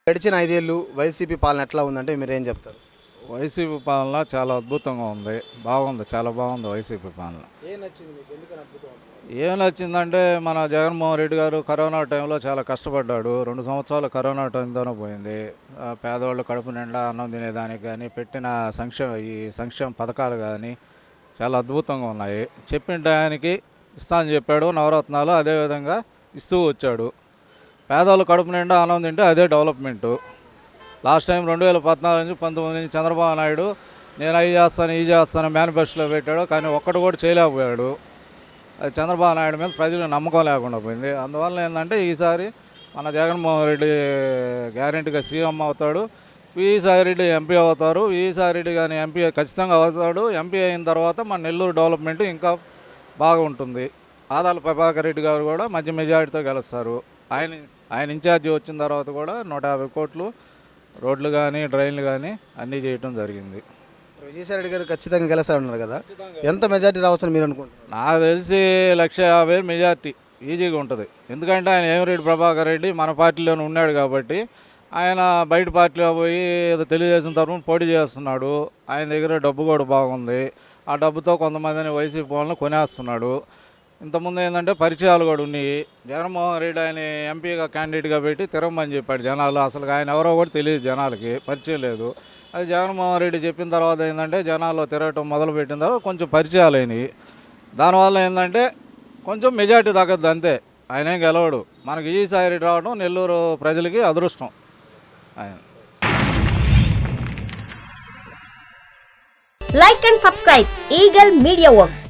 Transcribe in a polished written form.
గడిచిన 5 ఏళ్ళు వైసీపీ పాలన ఎట్లా ఉందంటే మీరేం చెప్తారు? వైసీపీ పాలన చాలా అద్భుతంగా ఉంది, బాగుంది, చాలా బాగుంది వైసీపీ పాలన. ఏం నచ్చింది మీకు? ఎందుకని అద్భుతం? ఏం నచ్చిందంటే మన జగన్మోహన్ రెడ్డి గారు కరోనా టైంలో చాలా కష్టపడ్డాడు. 2 సంవత్సరాలు కరోనా టైంతోనే పోయింది. పేదవాళ్ళు కడుపు నిండా అన్నం తినేదానికి కానీ పెట్టిన సంక్షేమ పథకాలు కానీ చాలా అద్భుతంగా ఉన్నాయి. చెప్పిన టయానికి ఇస్తానని చెప్పాడు, నవరత్నాలు అదేవిధంగా ఇస్తూ వచ్చాడు. పేదవాళ్ళు కడుపు నిండా అన్నం తింటే అదే డెవలప్మెంటు. లాస్ట్ టైం 2014 నుంచి 19 నుంచి చంద్రబాబు నాయుడు నేను అవి చేస్తాను ఈ చేస్తాను మేనిఫెస్టోలో పెట్టాడు, కానీ ఒక్కడు కూడా చేయలేకపోయాడు. అది చంద్రబాబు నాయుడు మీద ప్రజలకు నమ్మకం లేకుండా పోయింది. అందువల్ల ఏంటంటే ఈసారి మన జగన్మోహన్ రెడ్డి గ్యారెంటీగా సీఎం అవుతాడు, విజయసాయి రెడ్డి ఎంపీ అవుతారు. విజయసాయి రెడ్డి కానీ ఎంపీ ఖచ్చితంగా అవుతాడు. ఎంపీ అయిన తర్వాత మన నెల్లూరు డెవలప్మెంట్ ఇంకా బాగా ఉంటుంది. ఆదాల ప్రభాకర్ రెడ్డి గారు కూడా మంచి మెజారిటీతో గెలుస్తారు. ఆయన ఇన్ఛార్జి వచ్చిన తర్వాత కూడా 150 కోట్లు రోడ్లు కానీ డ్రైన్లు కానీ అన్నీ చేయటం జరిగింది. విజయసాయి రెడ్డి గారు ఖచ్చితంగా గెలుస్తారన్నారు కదా, ఎంత మెజార్టీ రావచ్చని మీరు అనుకుంటున్నారు? నాకు తెలిసి 150,000 మెజార్టీ ఈజీగా ఉంటుంది. ఎందుకంటే ఆయన ఏమిరెడ్డి ప్రభాకర్ రెడ్డి మన పార్టీలోనే ఉన్నాడు కాబట్టి ఆయన బయట పార్టీలో పోయి తెలుగుదేశం తరఫున పోటీ చేస్తున్నాడు. ఆయన దగ్గర డబ్బు కూడా బాగుంది. ఆ డబ్బుతో కొంతమందిని వైసీపీ వాళ్ళని కొనేస్తున్నాడు. ఇంతకుముందు ఏంటంటే పరిచయాలు కూడా ఉన్నాయి. జగన్మోహన్ రెడ్డి ఆయన ఎంపీగా క్యాండిడేట్గా పెట్టి తిరగమని చెప్పాడు జనాలు. అసలు ఆయన ఎవరో కూడా తెలియదు, జనాలకి పరిచయం లేదు. అది జగన్మోహన్ రెడ్డి చెప్పిన తర్వాత ఏంటంటే జనాల్లో తిరగటం మొదలుపెట్టిన తర్వాత కొంచెం పరిచయాలు అయినాయి. దానివల్ల ఏంటంటే కొంచెం మెజార్టీ తగ్గద్దు అంతే. ఆయన ఏం గెలవడు. మనకి విజయసాయి రెడ్డి రావడం నెల్లూరు ప్రజలకి అదృష్టం. ఆయన Like and subscribe Eagle Media Works.